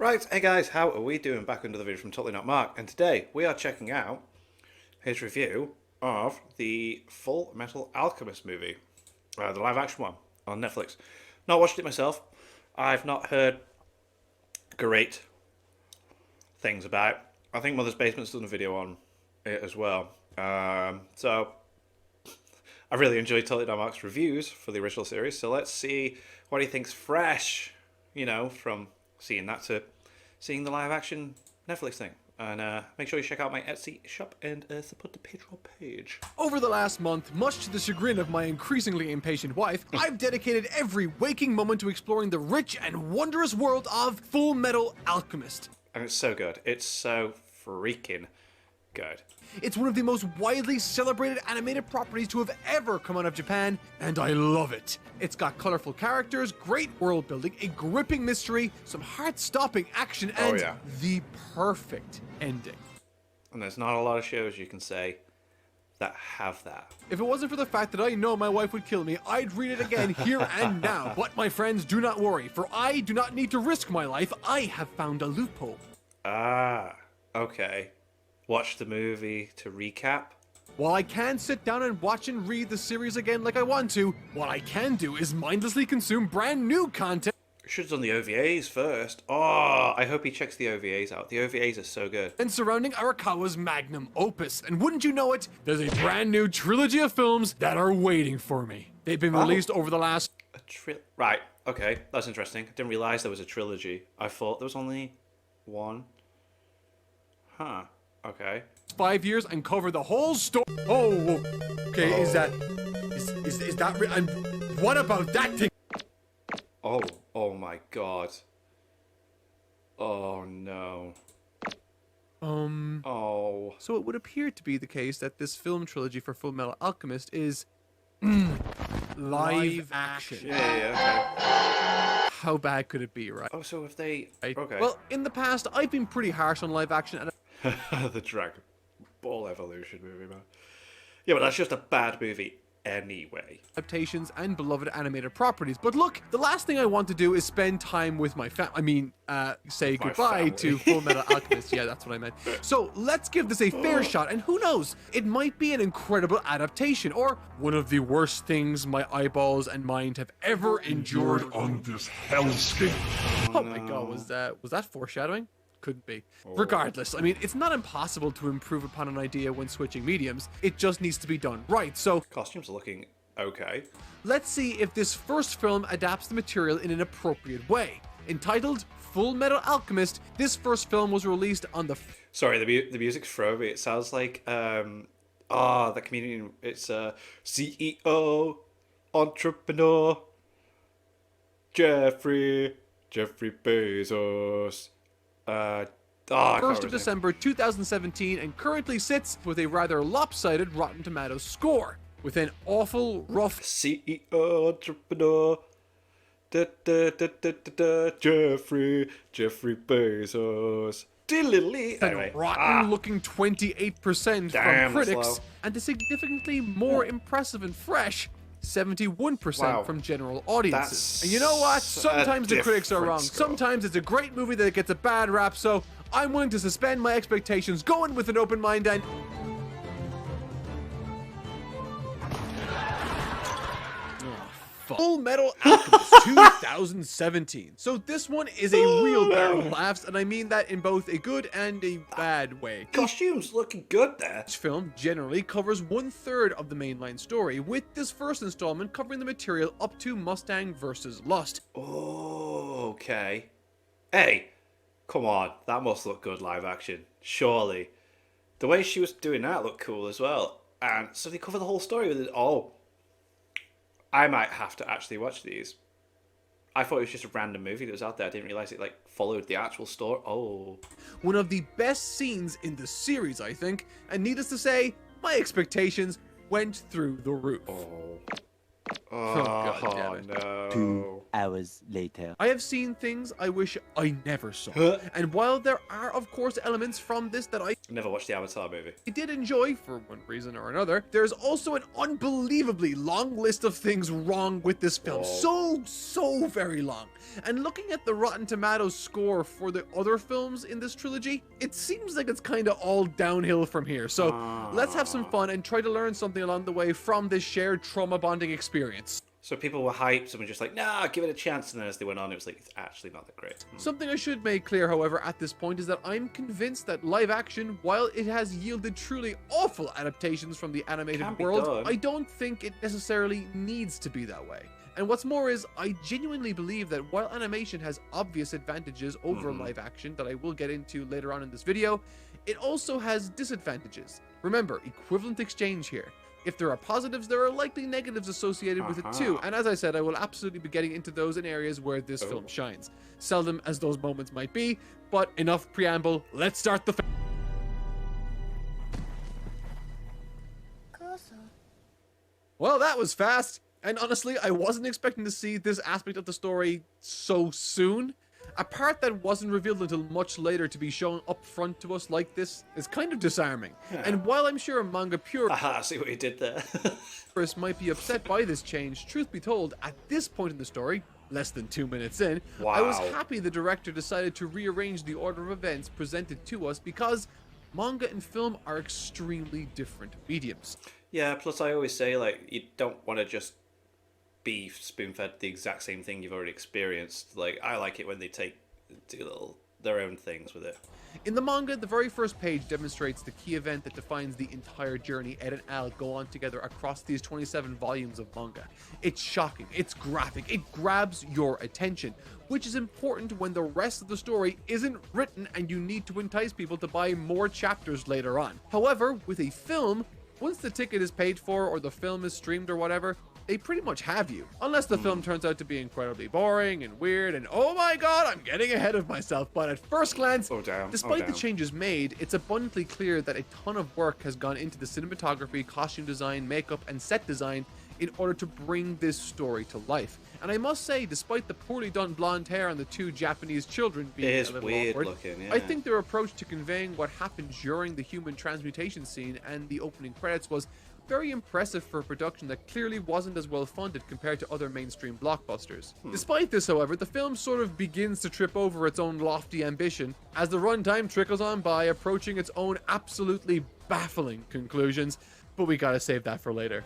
Right, hey guys, how are we doing? Back under the video from Totally Not Mark, and today we are checking out his review of the Fullmetal Alchemist movie, the live action one on Netflix. Not watched it myself. I've not heard great things about it. I think Mother's Basement's done a video on it as well. So I really enjoyed Totally Not Mark's reviews for the original series. So let's see what he thinks fresh, from seeing that to seeing the live action Netflix thing. And make sure you check out my Etsy shop and support the Patreon page. Over the last month, much to the chagrin of my increasingly impatient wife, I've dedicated every waking moment to exploring the rich and wondrous world of Fullmetal Alchemist. And it's so good. It's so freaking good. It's one of the most widely celebrated animated properties to have ever come out of Japan, and I love it. It's got colorful characters, great world building, a gripping mystery, some heart-stopping action, and the perfect ending. And there's not a lot of shows you can say that have that. If it wasn't for the fact that I know my wife would kill me, I'd read it again here and now. But my friends, do not worry, for I do not need to risk my life. I have found a loophole. Ah, okay. Watch the movie to recap. While I can't sit down and watch and read the series again like I want to, what I can do is mindlessly consume brand new content. Should have done the OVAs first. Oh, I hope he checks the OVAs out. The OVAs are so good. And surrounding Arakawa's magnum opus. And wouldn't you know it, there's a brand new trilogy of films that are waiting for me. They've been released over the last... Right, okay, that's interesting. I didn't realize there was a trilogy. I thought there was only one. Huh, okay. 5 years and cover the whole story. Oh, okay, is that and what about that thing? Oh my god. Oh no. Oh. So it would appear to be the case that this film trilogy for Fullmetal Alchemist is live action. Yeah, okay. How bad could it be, right? Oh, so if they... Okay. Well, in the past, I've been pretty harsh on live action, and the Dragon Ball Evolution movie, man. Yeah, but that's just a bad movie anyway. Adaptations and beloved animated properties. But look, the last thing I want to do is spend time with my say goodbye to Fullmetal Alchemist. Yeah, that's what I meant. So let's give this a fair shot, and who knows, it might be an incredible adaptation, or one of the worst things my eyeballs and mind have ever endured on this hellscape. Oh my god, was that foreshadowing? Couldn't be. Regardless, I mean, it's not impossible to improve upon an idea when switching mediums. It just needs to be done right. So costumes are looking okay. Let's see if this first film adapts the material in an appropriate way. Entitled Fullmetal Alchemist, this first film was released on the... Sorry, the music's throwaway. It sounds like the comedian. It's CEO, entrepreneur, Jeffrey Bezos. 1st of December 2017, and currently sits with a rather lopsided Rotten Tomatoes score, with an awful rough CEO, entrepreneur, Jeffrey Bezos. Anyway, rotten looking 28% from critics, and a significantly more impressive and fresh 71% from general audiences. And you know what? Sometimes the critics are wrong. Sometimes it's a great movie that gets a bad rap, so I'm willing to suspend my expectations, go in with an open mind, and... Fullmetal Alchemist 2017. So this one is a real barrel of laughs, and I mean that in both a good and a bad way. Costumes looking good there. Each film generally covers 1/3 of the mainline story, with this first installment covering the material up to Mustang vs. Lust. Oh, okay. Hey, come on, that must look good live action, surely. The way she was doing that looked cool as well. And so they cover the whole story with it. Oh, I might have to actually watch these. I thought it was just a random movie that was out there. I didn't realize it followed the actual story. Oh. One of the best scenes in the series, I think. And needless to say, my expectations went through the roof. God damn it. no. 2 hours later. I have seen things I wish I never saw. And while there are, of course, elements from this that I Never watched the Avatar movie. did enjoy for one reason or another, there's also an unbelievably long list of things wrong with this film. So very long. And looking at the Rotten Tomatoes score for the other films in this trilogy, it seems like it's kind of all downhill from here. So let's have some fun and try to learn something along the way from this shared trauma bonding experience. So people were hyped and were just like, nah, give it a chance. And then as they went on, it was like, it's actually not that great. Something I should make clear, however, at this point is that I'm convinced that live action, while it has yielded truly awful adaptations from the animated Can be world, done. I don't think it necessarily needs to be that way. And what's more is, I genuinely believe that while animation has obvious advantages over live action that I will get into later on in this video, it also has disadvantages. Remember, equivalent exchange here. If there are positives, there are likely negatives associated with it too. And as I said, I will absolutely be getting into those in areas where this film shines. Seldom as those moments might be, but enough preamble, let's start the film. Well, that was fast. And honestly, I wasn't expecting to see this aspect of the story so soon. A part that wasn't revealed until much later to be shown up front to us like this is kind of disarming. And while I'm sure manga purists Aha, see what you did there. might be upset by this change, truth be told, at this point in the story, less than 2 minutes in, I was Wow. happy the director decided to rearrange the order of events presented to us because manga and film are extremely different mediums. Yeah, plus I always say, like, you don't want to just be spoon-fed the exact same thing you've already experienced. Like, I like it when they do their own things with it. In the manga, the very first page demonstrates the key event that defines the entire journey Ed and Al go on together across these 27 volumes of manga. It's shocking, it's graphic, it grabs your attention, which is important when the rest of the story isn't written and you need to entice people to buy more chapters later on. However, with a film, once the ticket is paid for or the film is streamed or whatever, they pretty much have you. Unless the film turns out to be incredibly boring and weird and oh my god, I'm getting ahead of myself. But at first glance, despite the changes made, it's abundantly clear that a ton of work has gone into the cinematography, costume design, makeup, and set design in order to bring this story to life. And I must say, despite the poorly done blonde hair on the two Japanese children being It is a little weird awkward, looking, yeah. I think their approach to conveying what happened during the human transmutation scene and the opening credits was very impressive for a production that clearly wasn't as well funded compared to other mainstream blockbusters. Despite this, however, the film sort of begins to trip over its own lofty ambition as the runtime trickles on by, approaching its own absolutely baffling conclusions, but we gotta save that for later.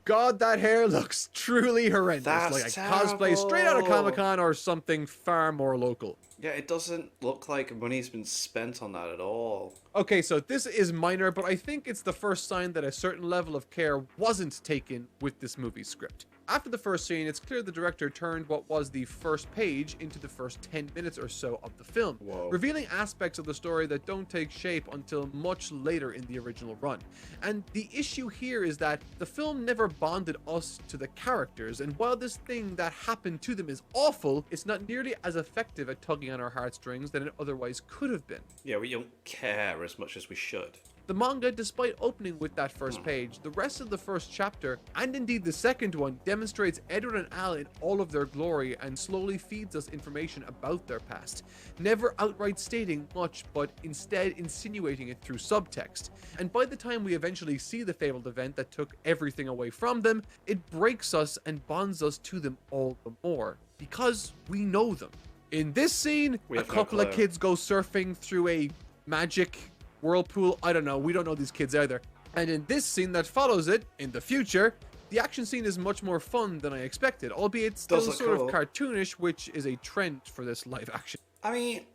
God, that hair looks truly horrendous. That's like a cosplay straight out of terrible. Comic-Con or something far more local. Yeah, it doesn't look like money's been spent on that at all. Okay, so this is minor, but I think it's the first sign that a certain level of care wasn't taken with this movie's script. After the first scene, it's clear the director turned what was the first page into the first 10 minutes or so of the film, revealing aspects of the story that don't take shape until much later in the original run. And the issue here is that the film never bonded us to the characters, and while this thing that happened to them is awful, it's not nearly as effective at tugging on our heartstrings than it otherwise could have been. Yeah, we don't care as much as we should. The manga, despite opening with that first page, the rest of the first chapter, and indeed the second one, demonstrates Edward and Al in all of their glory and slowly feeds us information about their past, never outright stating much, but instead insinuating it through subtext. And by the time we eventually see the fabled event that took everything away from them, it breaks us and bonds us to them all the more, because we know them. In this scene, We a have no couple of clue. kids go surfing through a magic whirlpool. I don't know. We don't know these kids either. And in this scene that follows it, in the future, the action scene is much more fun than I expected, albeit still Does look sort cool. of cartoonish, which is a trend for this live action. I mean,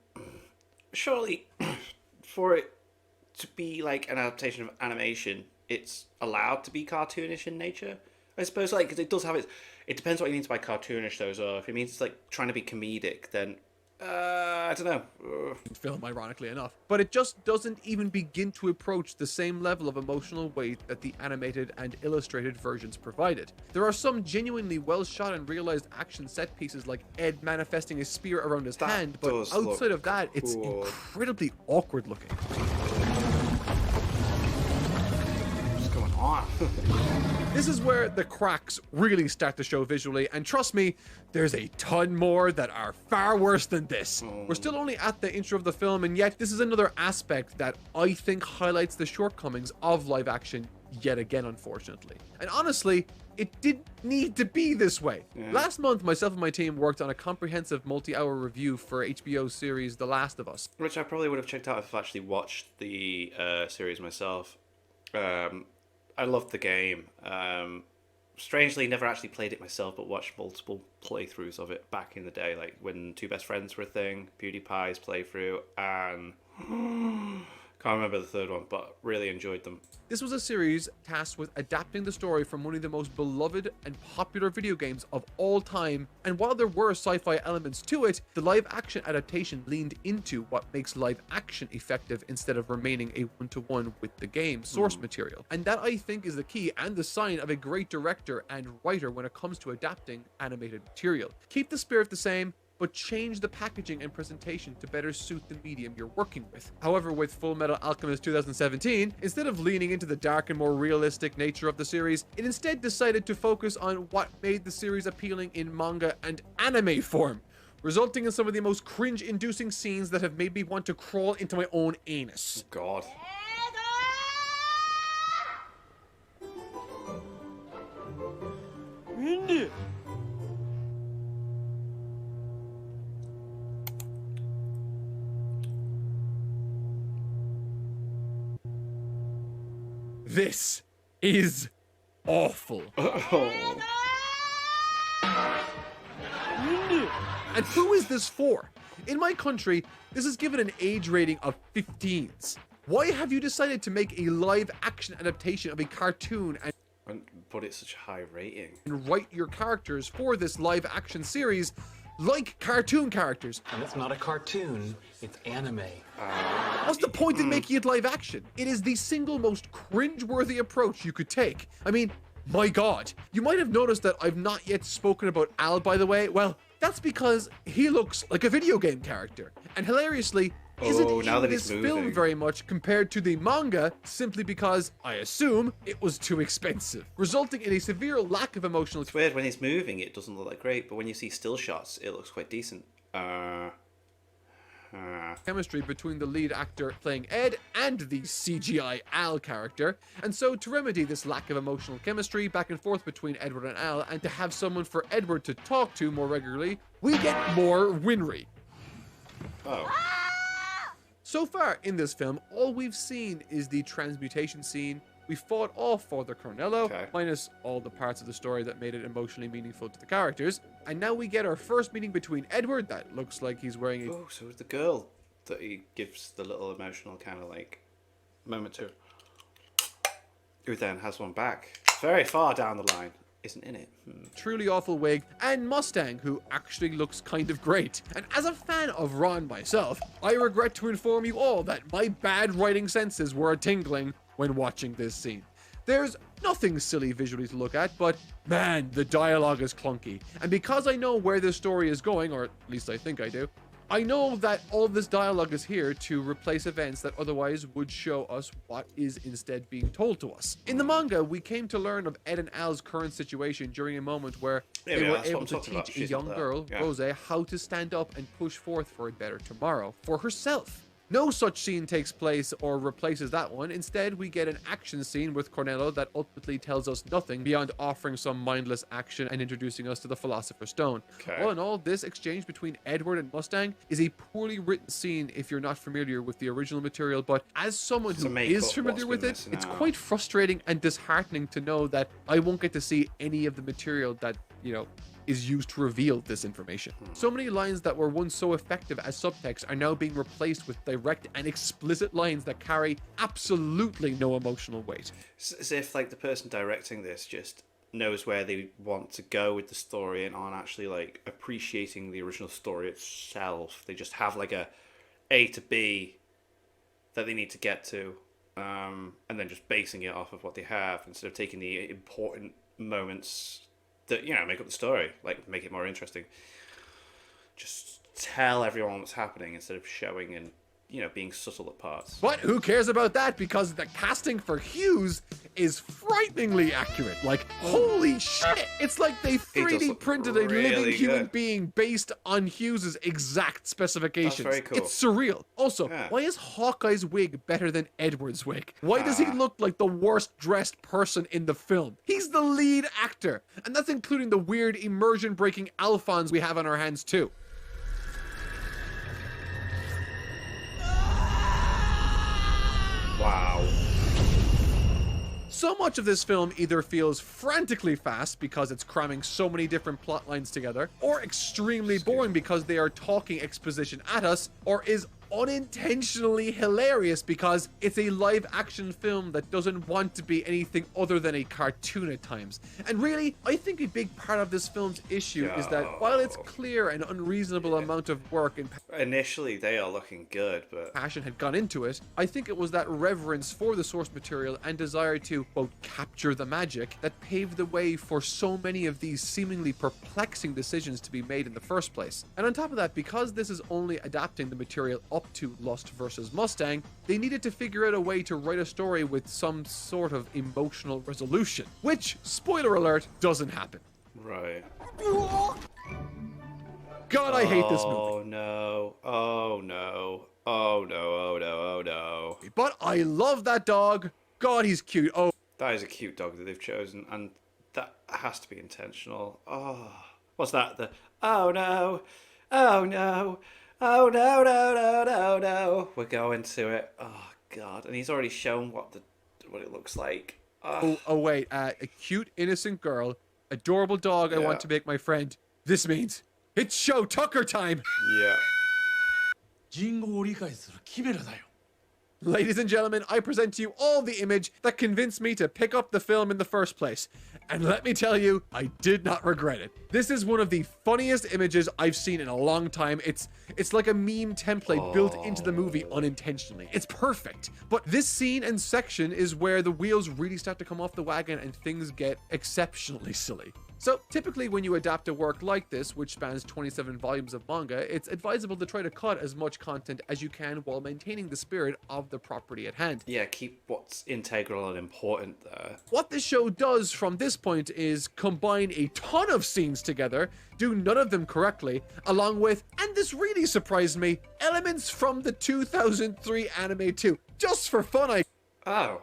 surely for it to be like an adaptation of animation, it's allowed to be cartoonish in nature. I suppose, like, 'cause it does have its. It depends what he means by cartoonish, though. So if it means it's like trying to be comedic, then I don't know. Film, ironically enough. But it just doesn't even begin to approach the same level of emotional weight that the animated and illustrated versions provided. There are some genuinely well shot and realized action set pieces like Ed manifesting a spear around his That hand, but does outside look of that, it's cool. incredibly awkward looking. on. This is where the cracks really start to show visually, and trust me, there's a ton more that are far worse than this. We're still only at the intro of the film, and yet this is another aspect that I think highlights the shortcomings of live action yet again, unfortunately. And honestly, it didn't need to be this way. Last month, myself and my team worked on a comprehensive multi-hour review for HBO series The Last of Us. Which I probably would have checked out if I've actually watched the series myself. I loved the game. Strangely, never actually played it myself, but watched multiple playthroughs of it back in the day, like when Two Best Friends were a thing, PewDiePie's playthrough, and can't remember the third one, but really enjoyed them. This was a series tasked with adapting the story from one of the most beloved and popular video games of all time, and while there were sci-fi elements to it, the live-action adaptation leaned into what makes live-action effective instead of remaining a one-to-one with the game's source material. And that, I think, is the key and the sign of a great director and writer when it comes to adapting animated material. Keep the spirit the same, but change the packaging and presentation to better suit the medium you're working with. However, with Fullmetal Alchemist 2017, instead of leaning into the dark and more realistic nature of the series, it instead decided to focus on what made the series appealing in manga and anime form, resulting in some of the most cringe-inducing scenes that have made me want to crawl into my own anus. God. This is awful. And who is this for? In my country, this is given an age rating of 15s. Why have you decided to make a live action adaptation of a cartoon And put it such a high rating. and write your characters for this live action series like cartoon characters? And it's not a cartoon, it's anime. What's the point in making it live action? It is the single most cringe-worthy approach you could take. I mean, my God. You might have noticed that I've not yet spoken about Al, by the way. Well, that's because he looks like a video game character. And hilariously, isn't now in that he's this film moving. very much compared to the manga, simply because, I assume, it was too expensive, resulting in a severe lack of emotional It's weird, when he's moving, it doesn't look that great, but when you see still shots, it looks quite decent. chemistry between the lead actor playing Ed and the CGI Al character. And so to remedy this lack of emotional chemistry back and forth between Edward and Al, and to have someone for Edward to talk to more regularly, we get more Winry. Oh. So far in this film, all we've seen is the transmutation scene. We fought off Father Cornello, Okay. minus all the parts of the story that made it emotionally meaningful to the characters. And now we get our first meeting between Edward, that looks like he's wearing a Oh, so it's the girl that he gives the little emotional kind of like moment to. Who then has one back very far down the line. Isn't in it. truly awful wig, and Mustang, who actually looks kind of great. And as a fan of Ron myself, I regret to inform you all that my bad writing senses were tingling when watching this scene. There's nothing silly visually to look at, but man, the dialogue is clunky. And because I know where this story is going, or at least I think I do, I know that all this dialogue is here to replace events that otherwise would show us what is instead being told to us. In the manga, we came to learn of Ed and Al's current situation during a moment where they were that's what able I'm to talking about. teach a She's young not girl, there. Yeah. Rose, how to stand up and push forth for a better tomorrow for herself. No such scene takes place or replaces that one. Instead, we get an action scene with Cornello that ultimately tells us nothing beyond offering some mindless action and introducing us to the Philosopher's Stone. Okay. All in all, this exchange between Edward and Mustang is a poorly written scene if you're not familiar with the original material, but as someone To who make is up familiar what's with been it, missing it's out. quite frustrating and disheartening to know that I won't get to see any of the material that, is used to reveal this information. So many lines that were once so effective as subtext are now being replaced with direct and explicit lines that carry absolutely no emotional weight. It's as if like the person directing this just knows where they want to go with the story and aren't actually like appreciating the original story itself. They just have like A to B that they need to get to, and then just basing it off of what they have instead of taking the important moments that make up the story, like make it more interesting. Just tell everyone what's happening instead of showing and being subtle at parts. But who cares about that? Because the casting for Hughes is frighteningly accurate. Like, holy shit! It's like they 3D printed a living really human good. being based on Hughes's exact specifications. That's very cool. It's surreal. Also, Yeah. why is Hawkeye's wig better than Edward's wig? Why does he look like the worst dressed person in the film? He's the lead actor. And that's including the weird immersion-breaking Alphons we have on our hands, too. Wow. So much of this film either feels frantically fast because it's cramming so many different plot lines together, or extremely boring because they are talking exposition at us, or is unintentionally hilarious because it's a live action film that doesn't want to be anything other than a cartoon at times. And really, I think a big part of this film's issue is that while it's clear an unreasonable amount of work and Initially, they are looking good, but passion had gone into it, I think it was that reverence for the source material and desire to, quote, capture the magic that paved the way for so many of these seemingly perplexing decisions to be made in the first place. And on top of that, because this is only adapting the material up to Lust versus Mustang, they needed to figure out a way to write a story with some sort of emotional resolution, which, spoiler alert, doesn't happen. right. God, I hate this movie. Oh no! Oh no! Oh no! Oh no! Oh no! But I love that dog. God, he's cute. Oh, That is a cute dog that they've chosen, and that has to be intentional. Oh, what's that? The oh no! Oh no! Oh no! No! No! No! No! We're going to it. Oh God! And he's already shown what it looks like. oh wait, a cute, innocent girl, adorable dog I Yeah. want to make my friend. This means it's Show Tucker time. Yeah. 人語を理解するキメラだよ。 Ladies and gentlemen, I present to you all the image that convinced me to pick up the film in the first place. And let me tell you, I did not regret it. This is one of the funniest images I've seen in a long time. It's like a meme template built into the movie unintentionally. It's perfect. But this scene and section is where the wheels really start to come off the wagon and things get exceptionally silly. So typically when you adapt a work like this, which spans 27 volumes of manga, it's advisable to try to cut as much content as you can while maintaining the spirit of the property at hand. Yeah. Keep what's integral and important there. What this show does from this point is combine a ton of scenes together, do none of them correctly, along with, and this really surprised me, elements from the 2003 anime too. Just for fun, I Oh,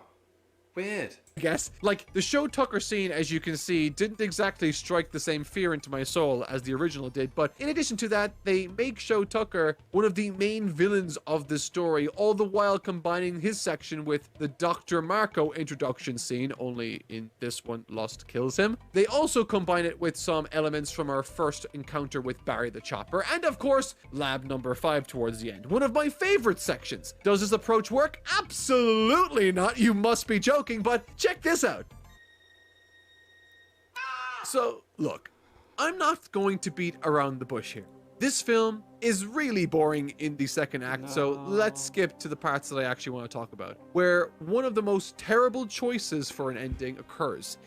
weird. guess. Like, the Show Tucker scene, as you can see, didn't exactly strike the same fear into my soul as the original did, but in addition to that, they make Show Tucker one of the main villains of the story, all the while combining his section with the Dr. Marco introduction scene, only in this one, Lust kills him. They also combine it with some elements from our first encounter with Barry the Chopper, and of course, Lab number 5 towards the end. One of my favorite sections. Does this approach work? Absolutely not, you must be joking, but check this out. So, look, I'm not going to beat around the bush here. This film is really boring in the second act, so let's skip to the parts that I actually want to talk about, where one of the most terrible choices for an ending occurs.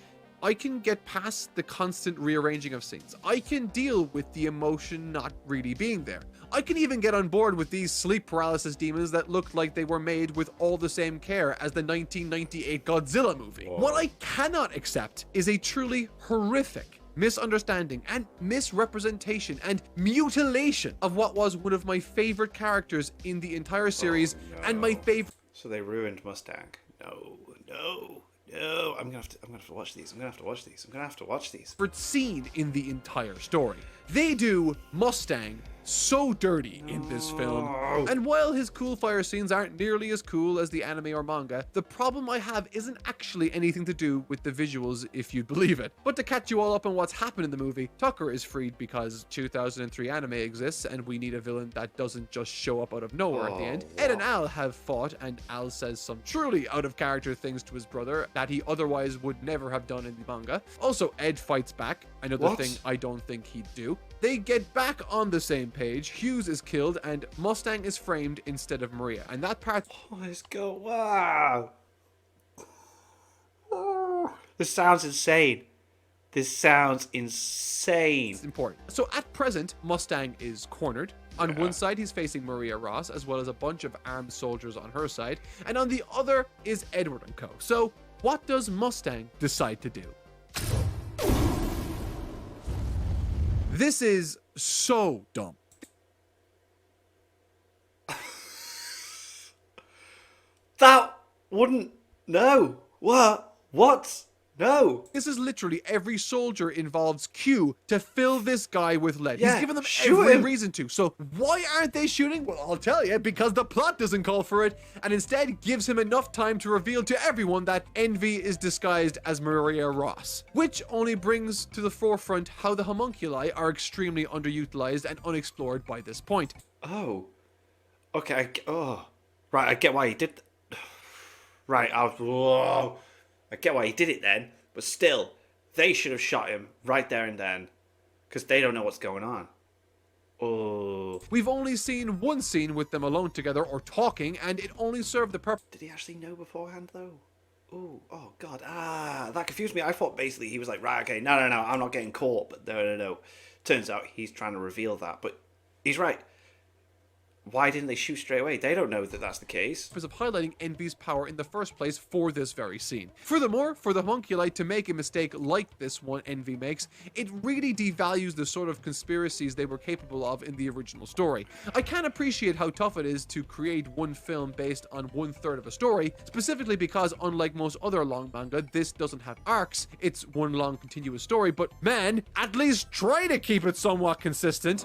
I can get past the constant rearranging of scenes. I can deal with the emotion not really being there. I can even get on board with these sleep paralysis demons that looked like they were made with all the same care as the 1998 Godzilla movie. What I cannot accept is a truly horrific misunderstanding and misrepresentation and mutilation of what was one of my favorite characters in the entire series and my favorite So they ruined Mustang. No, no, no. I'm gonna have to watch these. I'm gonna have to watch these. scene in the entire story. They do Mustang so dirty in this film, and while his cool fire scenes aren't nearly as cool as the anime or manga, the problem I have isn't actually anything to do with the visuals, if you'd believe it. But to catch you all up on what's happened in the movie, Tucker is freed because 2003 anime exists and we need a villain that doesn't just show up out of nowhere at the end. Ed and Al have fought, and Al says some truly out of character things to his brother that he otherwise would never have done in the manga. Also, Ed fights back, another What? thing I don't think he'd do. They get back on the same page, Hughes is killed, and Mustang is framed instead of Maria. And that part, Let's go. Wow. This sounds insane. This sounds insane. It's important. So at present, Mustang is cornered. On one side, he's facing Maria Ross, as well as a bunch of armed soldiers on her side. And on the other is Edward and co. So what does Mustang decide to do? This is so dumb. That wouldn't... No. What? What? No. This is literally every soldier involves Q to fill this guy with lead. Yeah, He's given them shoot every him. reason to. So why aren't they shooting? Well, I'll tell you, because the plot doesn't call for it, and instead gives him enough time to reveal to everyone that Envy is disguised as Maria Ross. Which only brings to the forefront how the homunculi are extremely underutilized and unexplored by this point. Oh. Okay. Right, I get why he did... Right, whoa. I get why he did it then, but still, they should have shot him right there and then, because they don't know what's going on. Oh. We've only seen one scene with them alone together or talking, and it only served the purpose. Did he actually know beforehand, though? Oh, God. That confused me. I thought basically he was like, right, okay, no, I'm not getting caught, but no. Turns out he's trying to reveal that, but he's right. Why didn't they shoot straight away? They don't know that that's the case. Of highlighting Envy's power in the first place for this very scene. Furthermore, for the homunculi to make a mistake like this one Envy makes, it really devalues the sort of conspiracies they were capable of in the original story. I can appreciate how tough it is to create one film based on 1/3 of a story, specifically because unlike most other long manga, this doesn't have arcs, it's one long continuous story, but man, at least try to keep it somewhat consistent.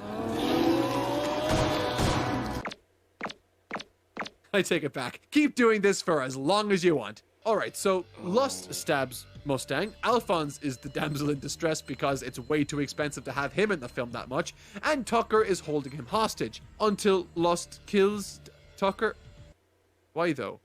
I take it back. Keep doing this for as long as you want. Alright, so Lust stabs Mustang. Alphonse is the damsel in distress because it's way too expensive to have him in the film that much. And Tucker is holding him hostage. Until Lust kills Tucker. Why though?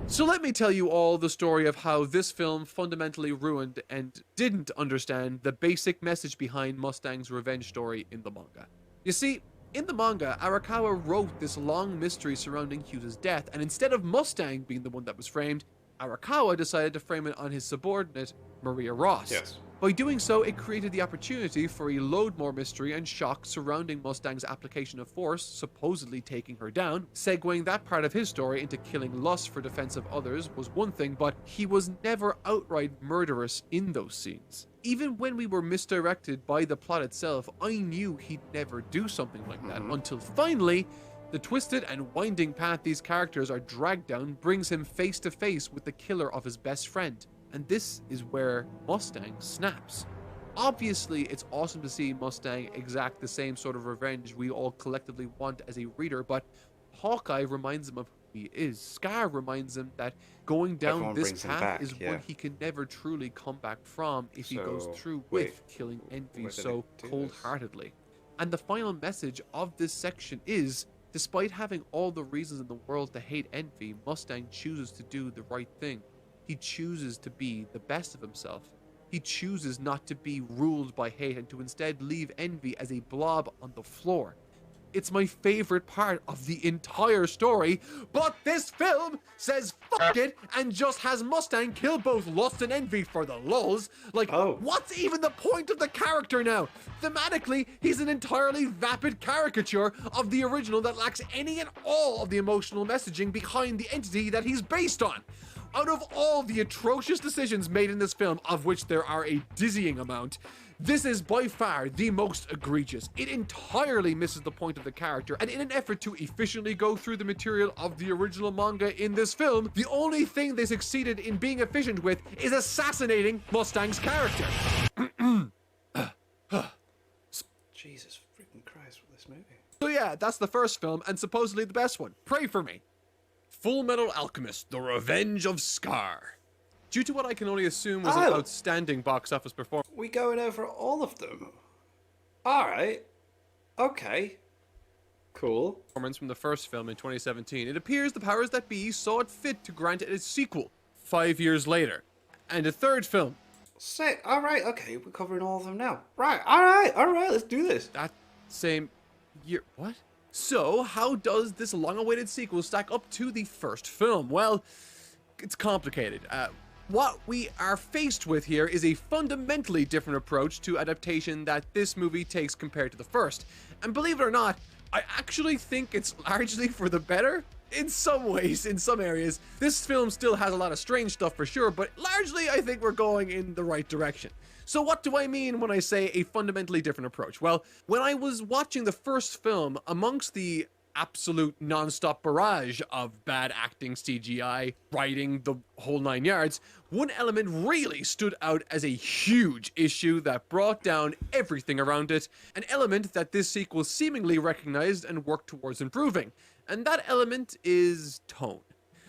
So let me tell you all the story of how this film fundamentally ruined and didn't understand the basic message behind Mustang's revenge story in the manga. You see, in the manga, Arakawa wrote this long mystery surrounding Hughes' death, and instead of Mustang being the one that was framed, Arakawa decided to frame it on his subordinate, Maria Ross. Yes. By doing so, it created the opportunity for a load more mystery and shock surrounding Mustang's application of force, supposedly taking her down. Segueing that part of his story into killing Lust for defense of others was one thing, but he was never outright murderous in those scenes. Even when we were misdirected by the plot itself, I knew he'd never do something like that, until finally, the twisted and winding path these characters are dragged down brings him face to face with the killer of his best friend. And this is where Mustang snaps. Obviously, it's awesome to see Mustang exact the same sort of revenge we all collectively want as a reader, but Hawkeye reminds him of who he is. Scar reminds him that going down Everyone this brings him path back, is yeah. one he can never truly come back from if he goes So, through wait, with killing Envy where did so it do cold-heartedly. And the final message of this section is, despite having all the reasons in the world to hate Envy, Mustang chooses to do the right thing. He chooses to be the best of himself. He chooses not to be ruled by hate and to instead leave Envy as a blob on the floor. It's my favorite part of the entire story, but this film says fuck it and just has Mustang kill both Lust and Envy for the lulz. Like, what's even the point of the character now? Thematically, he's an entirely vapid caricature of the original that lacks any and all of the emotional messaging behind the entity that he's based on. Out of all the atrocious decisions made in this film, of which there are a dizzying amount, this is by far the most egregious. It entirely misses the point of the character, and in an effort to efficiently go through the material of the original manga in this film, the only thing they succeeded in being efficient with is assassinating Mustang's character. Jesus freaking Christ with this movie. So yeah, that's the first film, and supposedly the best one. Pray for me. Fullmetal Alchemist, The Revenge of Scar. Due to what I can only assume was an outstanding box office performance. We going over all of them? Alright. Okay. Cool. From the first film in 2017, it appears the powers that be saw it fit to grant it a sequel 5 years later, and a third film. Sick. Alright, okay, we're covering all of them now. Right, alright, let's do this. That same year. What? So, how does this long-awaited sequel stack up to the first film? Well, it's complicated. what we are faced with here is a fundamentally different approach to adaptation that this movie takes compared to the first. And believe it or not, I actually think it's largely for the better. In some ways, in some areas. This film still has a lot of strange stuff for sure, but largely I think we're going in the right direction. So what do I mean when I say a fundamentally different approach? Well, when I was watching the first film, amongst the absolute non-stop barrage of bad acting, CGI, writing, the whole 9 yards, one element really stood out as a huge issue that brought down everything around it, an element that this sequel seemingly recognized and worked towards improving. And that element is tone.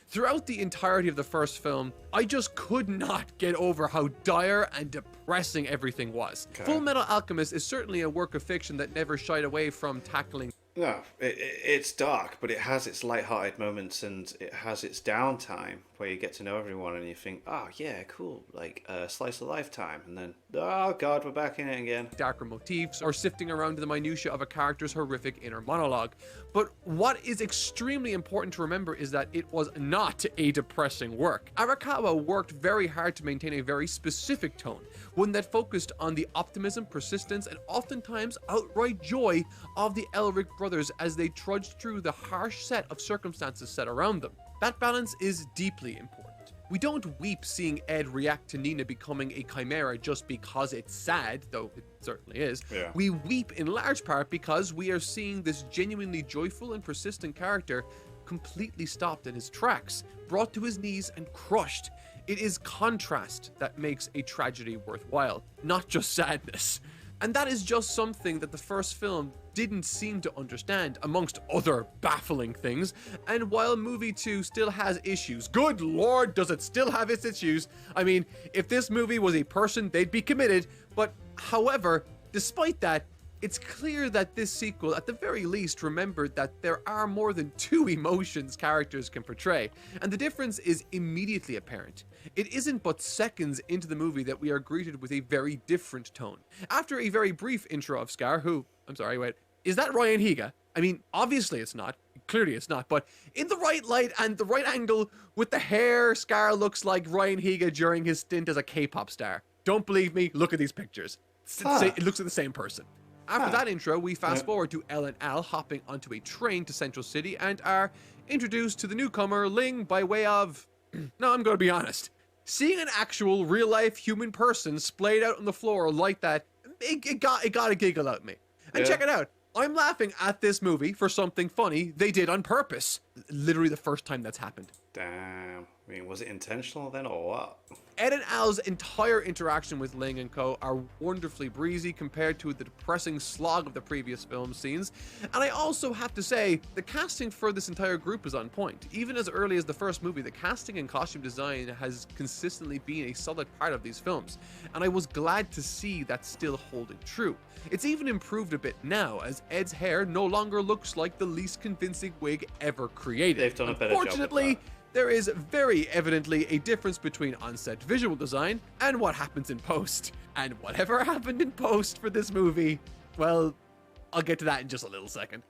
Throughout the entirety of the first film, I just could not get over how dire and depressing everything was. Okay. Fullmetal Alchemist is certainly a work of fiction that never shied away from tackling. No, it's dark, but it has its light-hearted moments and it has its downtime where you get to know everyone and you think, oh yeah, cool, like a slice of lifetime, and then, oh god, we're back in it again. Darker motifs or sifting around the minutiae of a character's horrific inner monologue. But what is extremely important to remember is that it was not a depressing work. Arakawa worked very hard to maintain a very specific tone, one that focused on the optimism, persistence, and oftentimes outright joy of the Elric brothers as they trudged through the harsh set of circumstances set around them. That balance is deeply important. We don't weep seeing Ed react to Nina becoming a chimera just because it's sad, though it certainly is. Yeah. We weep in large part because we are seeing this genuinely joyful and persistent character completely stopped in his tracks, brought to his knees and crushed. It is contrast that makes a tragedy worthwhile, not just sadness. And that is just something that the first film didn't seem to understand, amongst other baffling things. And while movie 2 still has issues, good lord, does it still have its issues? I mean, if this movie was a person, they'd be committed. But however, despite that, it's clear that this sequel, at the very least, remembered that there are more than two emotions characters can portray, and the difference is immediately apparent. It isn't but seconds into the movie that we are greeted with a very different tone. After a very brief intro of Scar, who, I'm sorry, wait, is that Ryan Higa? I mean, obviously it's not. Clearly it's not, but in the right light and the right angle, with the hair, Scar looks like Ryan Higa during his stint as a K-pop star. Don't believe me? Look at these pictures. It looks like the same person. After that intro, we fast forward to Elle and Al hopping onto a train to Central City and are introduced to the newcomer Ling by way of... No, I'm going to be honest. Seeing an actual real-life human person splayed out on the floor like that, it got a giggle out of me. And check it out. I'm laughing at this movie for something funny they did on purpose. Literally the first time that's happened. Damn. I mean, was it intentional then or what? Ed and Al's entire interaction with Ling and co are wonderfully breezy compared to the depressing slog of the previous film scenes. And I also have to say, the casting for this entire group is on point. Even as early as the first movie, the casting and costume design has consistently been a solid part of these films. And I was glad to see that still holding true. It's even improved a bit now, as Ed's hair no longer looks like the least convincing wig ever created. They've done a better job with Unfortunately, that. there is very evidently a difference between on-set visual design and what happens in post. And whatever happened in post for this movie, well, I'll get to that in just a little second.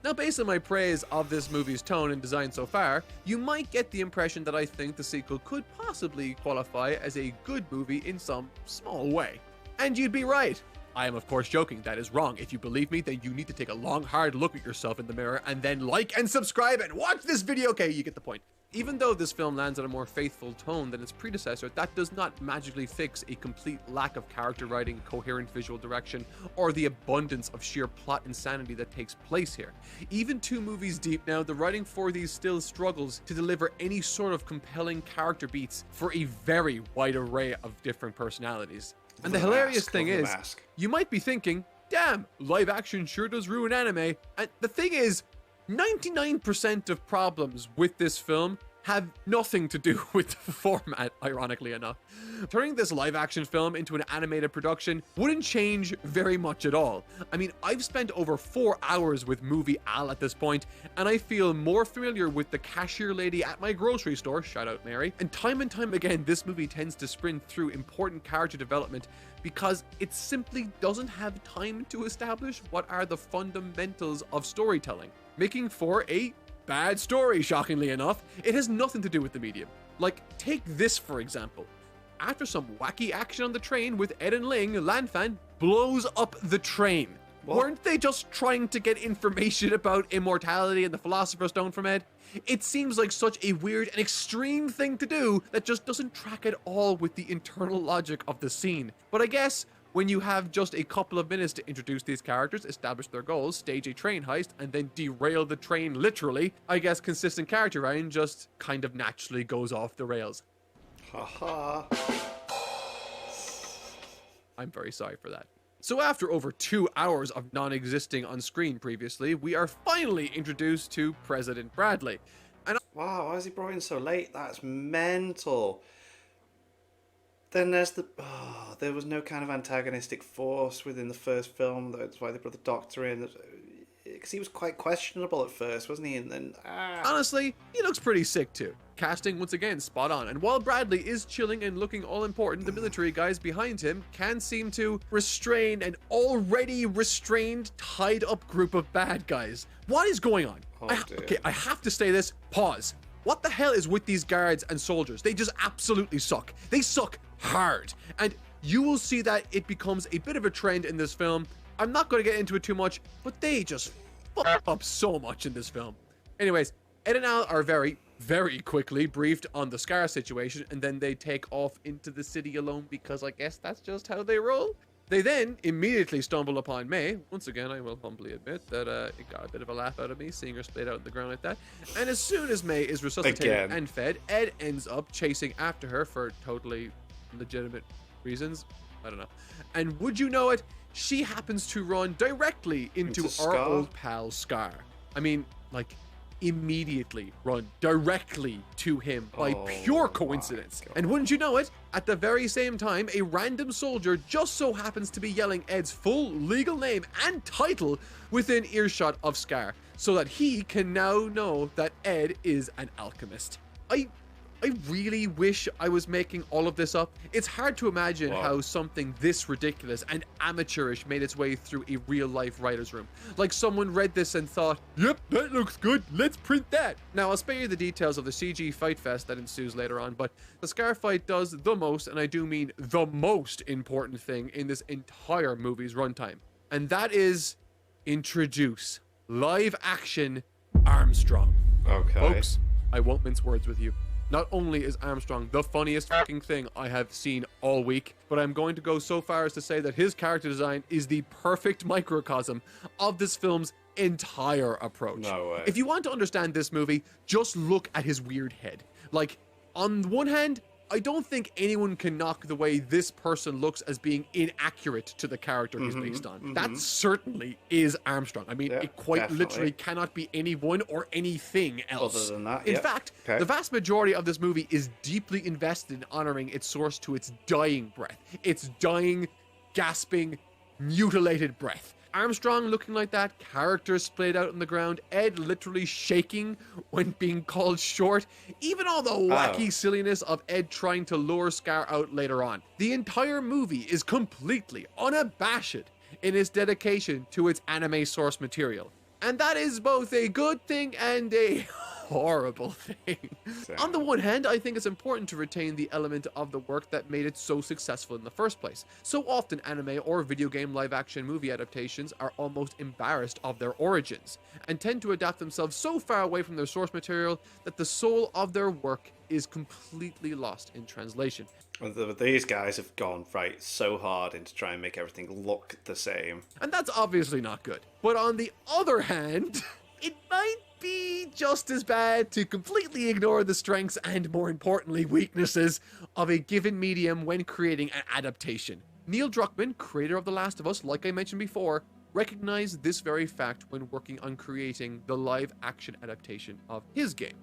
Now, based on my praise of this movie's tone and design so far, you might get the impression that I think the sequel could possibly qualify as a good movie in some small way. And you'd be right. I am of course joking, that is wrong. If you believe me, then you need to take a long hard look at yourself in the mirror and then like and subscribe and watch this video. Okay, you get the point. Even though this film lands on a more faithful tone than its predecessor, that does not magically fix a complete lack of character writing, coherent visual direction, or the abundance of sheer plot insanity that takes place here. Even 2 movies deep now, the writing for these still struggles to deliver any sort of compelling character beats for a very wide array of different personalities. And the hilarious thing is, you might be thinking, damn, live action sure does ruin anime. And the thing is, 99% of problems with this film have nothing to do with the format, ironically enough. Turning this live action film into an animated production wouldn't change very much at all. I mean, I've spent over 4 hours with movie Al at this point, and I feel more familiar with the cashier lady at my grocery store, shout out Mary, and time again, this movie tends to sprint through important character development because it simply doesn't have time to establish what are the fundamentals of storytelling. making for a bad story, shockingly enough. It has nothing to do with the medium. Like, take this for example. After some wacky action on the train with Ed and Ling, Lanfan blows up the train. What? Weren't they just trying to get information about immortality and the Philosopher's Stone from Ed? It seems like such a weird and extreme thing to do that just doesn't track at all with the internal logic of the scene. But I guess when you have just a couple of minutes to introduce these characters, establish their goals, stage a train heist, and then derail the train literally, I guess consistent character writing just kind of naturally goes off the rails. Haha. I'm very sorry for that. So after over 2 hours of non-existing on screen previously, we are finally introduced to President Bradley. And Wow, why is he brought in so late? That's mental. Then there's the... Oh, there was no kind of antagonistic force within the first film. That's why they brought the Doctor in. Because he was quite questionable at first, wasn't he? And then... honestly, he looks pretty sick too. Casting, once again, spot on. And while Bradley is chilling and looking all important, the military guys behind him can seem to restrain an already restrained, tied up group of bad guys. What is going on? Oh, dear. Okay, I have to say this. Pause. What the hell is with these guards and soldiers? They just absolutely suck. They suck hard. And you will see that it becomes a bit of a trend in this film. I'm not going to get into it too much, but they just fuck up so much in this film. Anyways, Ed and Al are very quickly briefed on the Scar situation, and then they take off into the city alone because I guess that's just how they roll. They then immediately stumble upon May. Once again, I will humbly admit that it got a bit of a laugh out of me seeing her splayed out on the ground like that. And as soon as May is resuscitated Again. and fed, Ed ends up chasing after her for totally legitimate reasons. I don't know. And would you know it, she happens to run directly into our Scar? old pal Scar. I mean, like, immediately run directly to him by Oh pure my coincidence. God. And wouldn't you know it, at the very same time, a random soldier just so happens to be yelling Ed's full legal name and title within earshot of Scar, so that he can now know that Ed is an alchemist. I really wish I was making all of this up. It's hard to imagine Wow. how something this ridiculous and amateurish made its way through a real-life writer's room. Like someone read this and thought, yep, that looks good, let's print that. Now, I'll spare you the details of the CG fight fest that ensues later on, but the Scar fight does the most, and I do mean the most important thing in this entire movie's runtime. And that is introduce live-action Armstrong. Okay. Folks, I won't mince words with you. Not only is Armstrong the funniest fucking thing I have seen all week, but I'm going to go so far as to say that his character design is the perfect microcosm of this film's entire approach. No way. If you want to understand this movie, just look at his weird head. Like, on one hand, I don't think anyone can knock the way this person looks as being inaccurate to the character he's based on. That certainly is Armstrong. I mean, Yeah, it quite definitely. literally cannot be anyone or anything else. Other than that, In yep. fact, Okay. the vast majority of this movie is deeply invested in honoring its source to its dying breath. Its dying, gasping, mutilated breath. Armstrong looking like that, characters splayed out on the ground, Ed literally shaking when being called short, even all the wacky silliness of Ed trying to lure Scar out later on. The entire movie is completely unabashed in its dedication to its anime source material. And that is both a good thing and a horrible thing. On the one hand, I think it's important to retain the element of the work that made it so successful in the first place. So often anime or video game live action movie adaptations are almost embarrassed of their origins and tend to adapt themselves so far away from their source material that the soul of their work is completely lost in translation. These guys have gone so hard into trying to make everything look the same. And that's obviously not good. But on the other hand, it might be just as bad to completely ignore the strengths and, more importantly, weaknesses of a given medium when creating an adaptation. Neil Druckmann, creator of The Last of Us, like I mentioned before, recognized this very fact when working on creating the live-action adaptation of his game.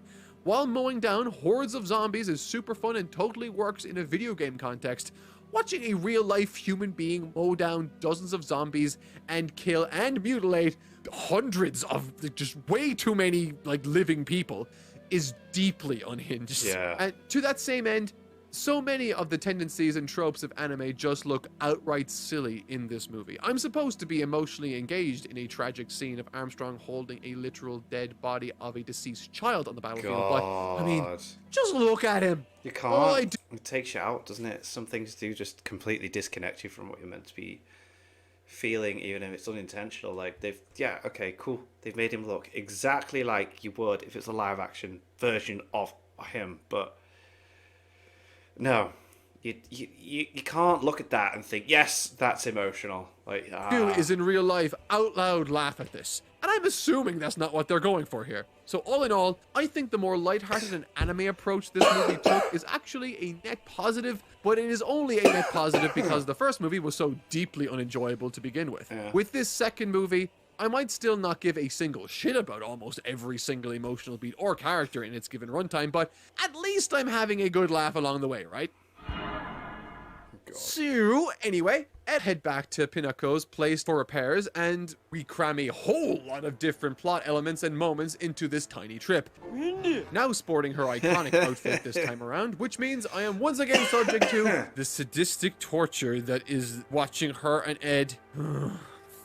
While mowing down hordes of zombies is super fun and totally works in a video game context, watching a real-life human being mow down dozens of zombies and kill and mutilate hundreds of just way too many living people is deeply unhinged. Yeah. And to that same end, So many of the tendencies and tropes of anime just look outright silly in this movie. I'm supposed to be emotionally engaged in a tragic scene of Armstrong holding a literal dead body of a deceased child on the battlefield, but I mean, God. just look at him. You All I can't. do- It takes you out, doesn't it? Some things do just completely disconnect you from what you're meant to be feeling, even if it's unintentional. Like okay, cool. They've made him look exactly like you would if it's a live action version of him, but no. You can't look at that and think, yes, that's emotional. Like, do is in real life out loud laugh at this. And I'm assuming that's not what they're going for here. So all in all, I think the more lighthearted and anime approach this movie took is actually a net positive, but it is only a net positive because the first movie was so deeply unenjoyable to begin with. Yeah. With this second movie, I might still not give a single shit about almost every single emotional beat or character in its given runtime, but at least I'm having a good laugh along the way, right? So, anyway, Ed head back to Pinaco's place for repairs, and we cram a whole lot of different plot elements and moments into this tiny trip. Now sporting her iconic outfit this time around, which means I am once again subject to the sadistic torture that is watching her and Ed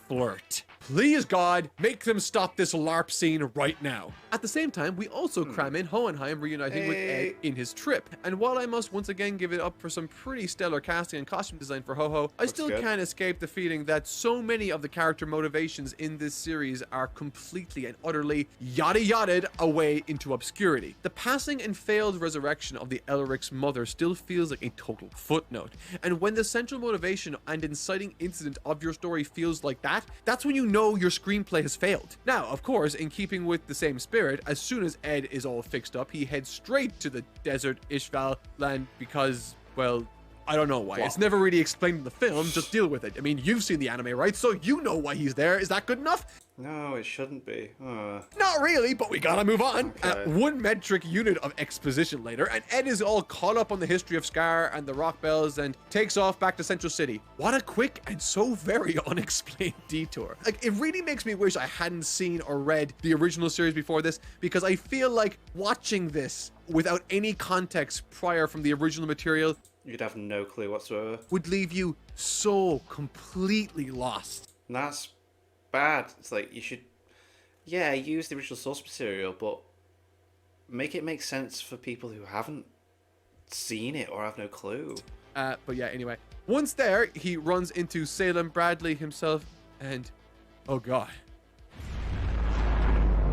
flirt. Please, God, make them stop this LARP scene right now. At the same time, we also cram in Hohenheim reuniting with Ed in his trip. And while I must once again give it up for some pretty stellar casting and costume design for Ho-Ho, I still can't escape the feeling that so many of the character motivations in this series are completely and utterly yada-yada'd away into obscurity. The passing and failed resurrection of the Elric's mother still feels like a total footnote. And when the central motivation and inciting incident of your story feels like that, that's when you know your screenplay has failed. Now, of course, in keeping with the same spirit, as soon as Ed is all fixed up, he heads straight to the desert Ishval land because, well, I don't know why. It's never really explained in the film. Just deal with it. I mean, you've seen the anime, right? So you know why he's there. Is that good enough? No, it shouldn't be. Not really, but we gotta move on. Okay. One metric unit of exposition later, and Ed is all caught up on the history of Scar and the Rock Bells and takes off back to Central City. What a quick and so very unexplained detour. Like, it really makes me wish I hadn't seen or read the original series before this, because I feel like watching this without any context prior from the original material You'd have no clue whatsoever. would leave you so completely lost. And that's bad. It's like, you should, use the original source material, but make it make sense for people who haven't seen it or have no clue. But yeah, anyway. Once there, he runs into Salem Bradley himself, and oh god.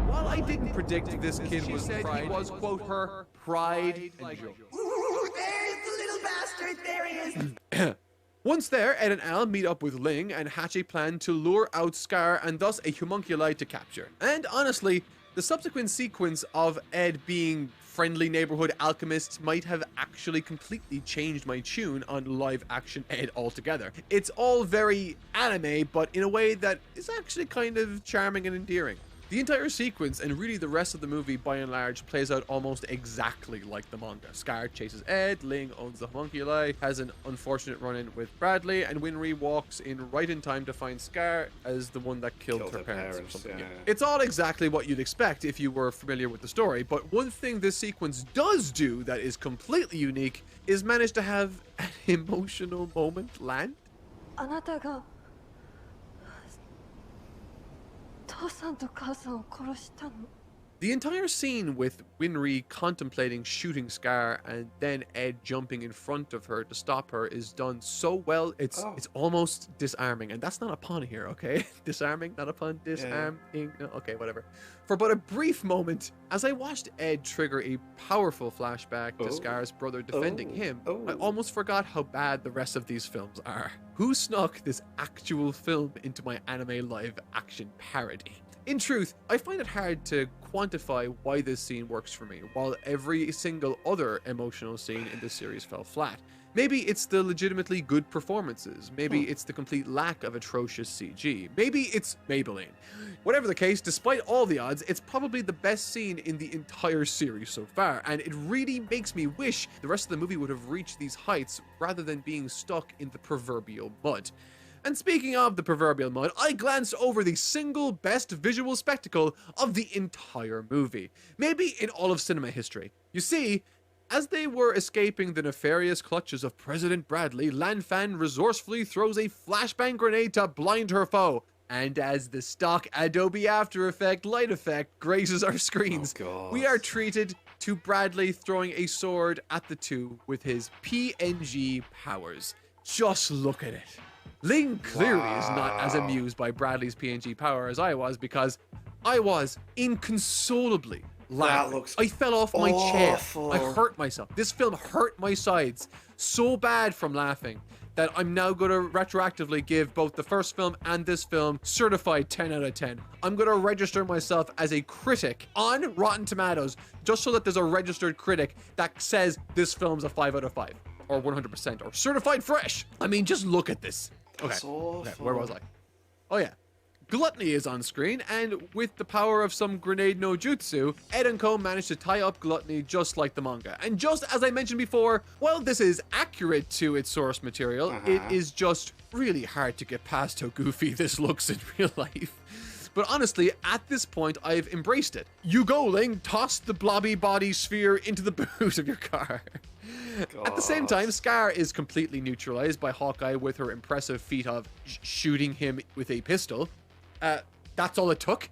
While I didn't predict this kid was pride, he was, quote, her pride and joy. Ooh, there's the little bastard. There he is. Once there, Ed and Al meet up with Ling and hatch a plan to lure out Scar and thus a homunculi to capture. And honestly, the subsequent sequence of Ed being friendly neighborhood alchemist might have actually completely changed my tune on live action Ed altogether. It's all very anime, but in a way that is actually kind of charming and endearing. The entire sequence, and really the rest of the movie by and large, plays out almost exactly like the manga. Scar chases Ed, Ling owns the homunculi, has an unfortunate run-in with Bradley, and Winry walks in right in time to find Scar as the one that killed her parents. Or something. yeah. It's all exactly what you'd expect if you were familiar with the story, but one thing this sequence does do that is completely unique is manage to have an emotional moment land. あなたが父さんと母さんを殺したの The entire scene with Winry contemplating shooting Scar and then Ed jumping in front of her to stop her is done so well, it's almost disarming. And that's not a pun here, okay? Disarming, not a pun. Disarming. No, okay, whatever. For but a brief moment, as I watched Ed trigger a powerful flashback to Scar's brother defending him, I almost forgot how bad the rest of these films are. Who snuck this actual film into my anime live action parody? In truth, I find it hard to quantify why this scene works for me, while every single other emotional scene in this series fell flat. Maybe it's the legitimately good performances, maybe it's the complete lack of atrocious CG, maybe it's Maybelline. Whatever the case, despite all the odds, it's probably the best scene in the entire series so far, and it really makes me wish the rest of the movie would have reached these heights rather than being stuck in the proverbial mud. And speaking of the proverbial mud, I glanced over the single best visual spectacle of the entire movie. Maybe in all of cinema history. You see, As they were escaping the nefarious clutches of President Bradley, Lan Fan resourcefully throws a flashbang grenade to blind her foe. And as the stock Adobe After Effect light effect grazes our screens, we are treated to Bradley throwing a sword at the two with his PNG powers. Just look at it. Ling clearly is not as amused by Bradley's PNG power as I was, because I was inconsolably laughing. That looks I fell off my chair. awful. I hurt myself. This film hurt my sides so bad from laughing that I'm now going to retroactively give both the first film and this film certified 10 out of 10. I'm going to register myself as a critic on Rotten Tomatoes, just so that there's a registered critic that says this film's a 5 out of 5 or 100% or certified fresh. I mean, just look at this. Okay, where was I? Oh yeah. Gluttony is on screen, and with the power of some grenade no jutsu, Ed and Co managed to tie up Gluttony just like the manga. And just as I mentioned before, while this is accurate to its source material, it is just really hard to get past how goofy this looks in real life. But honestly, at this point, I've embraced it. You go, Ling, toss the blobby body sphere into the boot of your car. At the same time, Scar is completely neutralized by Hawkeye with her impressive feat of shooting him with a pistol. That's all it took?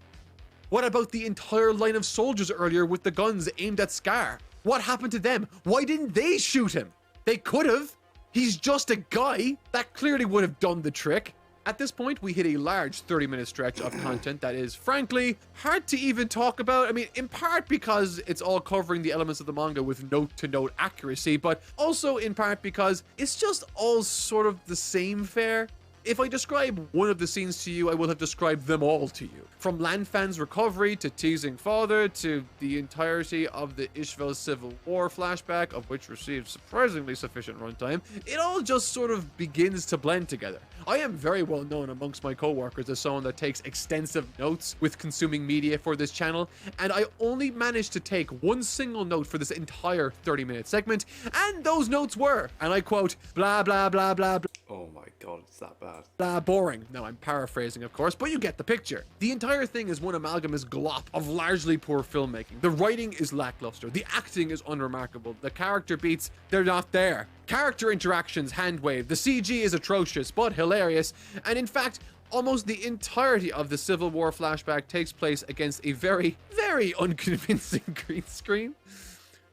What about the entire line of soldiers earlier with the guns aimed at Scar? What happened to them? Why didn't they shoot him? They could have. He's just a guy. That clearly would have done the trick. At this point, we hit a large 30-minute stretch of content that is, frankly, hard to even talk about. I mean, in part because it's all covering the elements of the manga with note-to-note accuracy, but also in part because it's just all sort of the same fare. If I describe one of the scenes to you, I will have described them all to you. From Lan Fan's recovery to teasing father to the entirety of the Ishval Civil War flashback, of which received surprisingly sufficient runtime, it all just sort of begins to blend together. I am very well known amongst my co-workers as someone that takes extensive notes with consuming media for this channel, and I only managed to take one single note for this entire 30-minute segment, and those notes were, and I quote, blah blah blah blah blah. Oh my god, it's that bad. Boring. No, I'm paraphrasing, of course, but you get the picture. The entire thing is one amalgamous glop of largely poor filmmaking. The writing is lackluster. The acting is unremarkable. The character beats, they're not there. Character interactions hand-waved. The CG is atrocious, but hilarious. And in fact, almost the entirety of the Civil War flashback takes place against a very, very unconvincing green screen.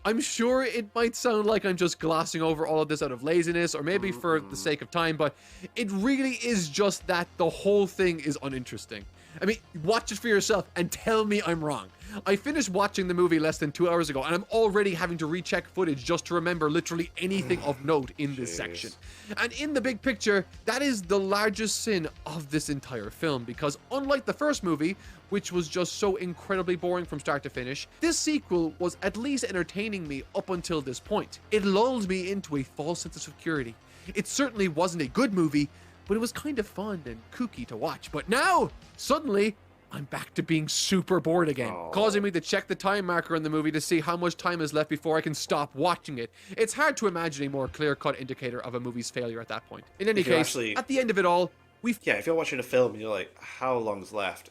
I'm sure it might sound like I'm just glossing over all of this out of laziness or maybe for the sake of time, but it really is just that the whole thing is uninteresting. I mean, watch it for yourself and tell me I'm wrong. I finished watching the movie less than 2 hours ago, and I'm already having to recheck footage just to remember literally anything of note in this section. And in the big picture, that is the largest sin of this entire film, because unlike the first movie, which was just so incredibly boring from start to finish, this sequel was at least entertaining me up until this point. It lulled me into a false sense of security. It certainly wasn't a good movie, but it was kind of fun and kooky to watch. But now, suddenly, I'm back to being super bored again, causing me to check the time marker in the movie to see how much time is left before I can stop watching it. It's hard to imagine a more clear-cut indicator of a movie's failure at that point. In any case, at the end of it all, if you're watching a film and you're like, how long's left?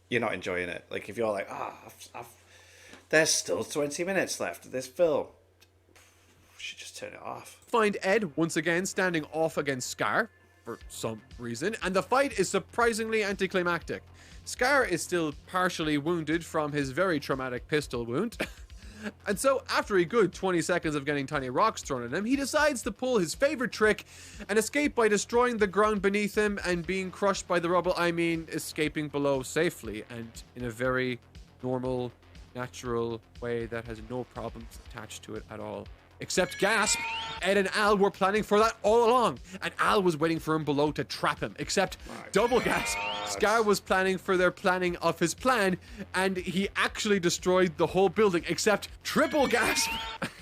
You're not enjoying it. Like, if you're like, there's still 20 minutes left of this film, you should just turn it off. Find Ed once again standing off against Scar for some reason, and the fight is surprisingly anticlimactic. Scar is still partially wounded from his very traumatic pistol wound. And so, after a good 20 seconds of getting tiny rocks thrown at him, he decides to pull his favorite trick and escape by destroying the ground beneath him and being crushed by the rubble. I mean, escaping below safely and in a very normal, natural way that has no problems attached to it at all. Except gasp, Ed and Al were planning for that all along, and Al was waiting for him below to trap him. Except double gasp, Scar was planning for their planning of his plan, and he actually destroyed the whole building. Except triple gasp,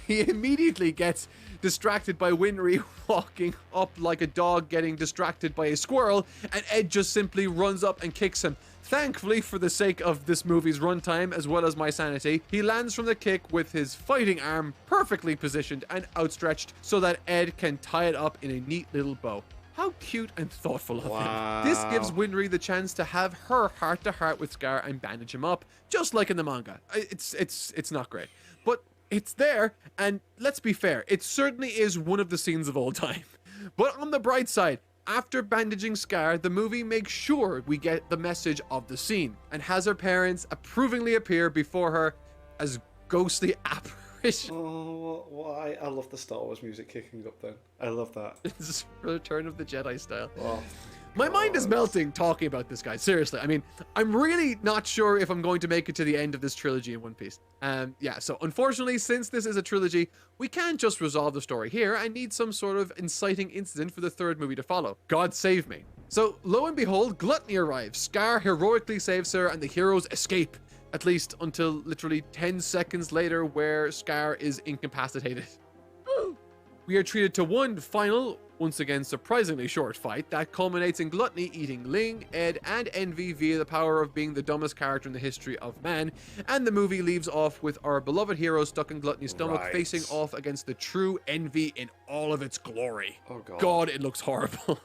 he immediately gets distracted by Winry walking up like a dog getting distracted by a squirrel, and Ed just simply runs up and kicks him. Thankfully, for the sake of this movie's runtime as well as my sanity, he lands from the kick with his fighting arm perfectly positioned and outstretched so that Ed can tie it up in a neat little bow. How cute and thoughtful of him. This gives Winry the chance to have her heart-to-heart with Scar and bandage him up, just like in the manga. It's not great, but It's there, and let's be fair, it certainly is one of the scenes of all time. But on the bright side, after bandaging Scar, the movie makes sure we get the message of the scene and has her parents approvingly appear before her as ghostly apparitions. Oh, why? I love the Star Wars music kicking up then. I love that. It's Return of the Jedi style. Oh, My mind is melting talking about this guy. Seriously, I mean, I'm really not sure if I'm going to make it to the end of this trilogy in One Piece. Yeah, so unfortunately, since this is a trilogy, we can't just resolve the story here and need some sort of inciting incident for the third movie to follow. God save me. So, lo and behold, Gluttony arrives. Scar heroically saves her and the heroes escape. At least until literally 10 seconds later where Scar is incapacitated. We are treated to one final, once again surprisingly short fight that culminates in Gluttony eating Ling, Ed, and Envy via the power of being the dumbest character in the history of man, and the movie leaves off with our beloved hero stuck in Gluttony's stomach Right. facing off against the true Envy in all of its glory. Oh, God. God, it looks horrible.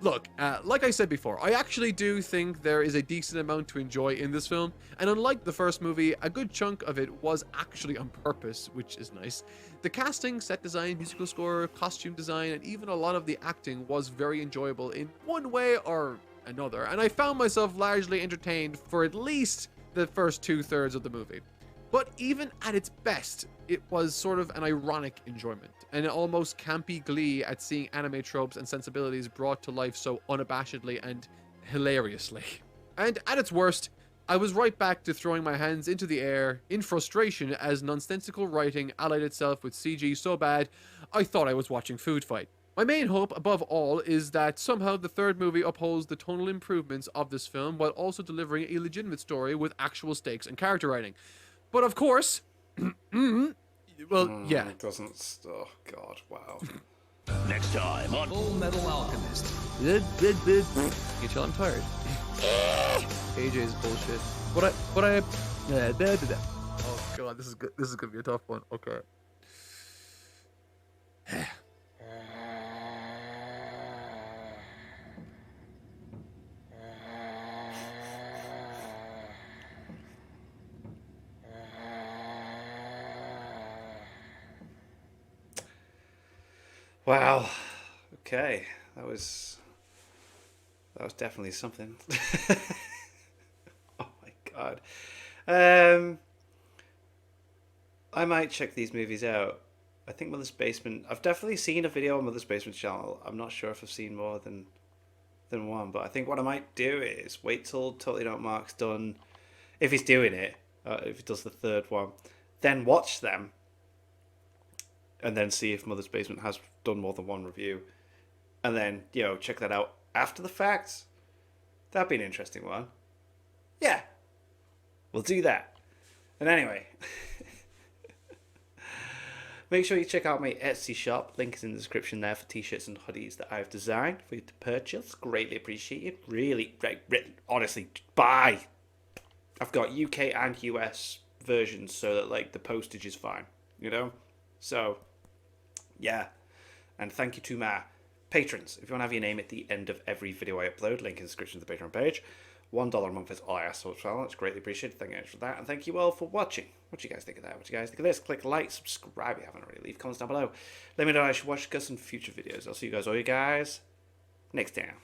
Look, like I said before, I actually do think there is a decent amount to enjoy in this film, and unlike the first movie, a good chunk of it was actually on purpose, which is nice. The casting, set design, musical score, costume design, and even a lot of the acting was very enjoyable in one way or another, and I found myself largely entertained for at least the first 2/3 of the movie. But even at its best, it was sort of an ironic enjoyment, an almost campy glee at seeing anime tropes and sensibilities brought to life so unabashedly and hilariously. And at its worst, I was right back to throwing my hands into the air in frustration as nonsensical writing allied itself with CG so bad, I thought I was watching Food Fight. My main hope, above all, is that somehow the third movie upholds the tonal improvements of this film while also delivering a legitimate story with actual stakes and character writing. But of course, well, yeah. It doesn't. Oh, God, wow. Next time on Fullmetal Alchemist. You tell I'm tired. AJ's bullshit. Oh god, this is good. This is gonna be a tough one. Okay. Wow. Okay. That was definitely something. Oh my god. I might check these movies out. I think Mother's Basement. I've definitely seen a video on Mother's Basement channel. I'm not sure if I've seen more than one, but I think what I might do is wait till Totally Not Mark's done, if he's doing it, if he does the third one, then watch them, and then see if Mother's Basement has done more than one review, and then check that out after the fact. That'd be an interesting one. Yeah, we'll do that. And anyway. Make sure you check out my Etsy shop. Link is in the description there for t-shirts and hoodies that I've designed for you to purchase. Greatly appreciated. Really, honestly, buy. I've got UK and US versions so that the postage is fine, So, yeah. And thank you to my patrons. If you want to have your name at the end of every video I upload, link in the description of the Patreon page. $1 a month is all I ask for as well. It's greatly appreciated. Thank you for that. And thank you all for watching. What do you guys think of that? What do you guys think of this? Click like, subscribe if you haven't already. Leave comments down below. Let me know if I should watch some future videos. I'll see you guys, all you guys, next time.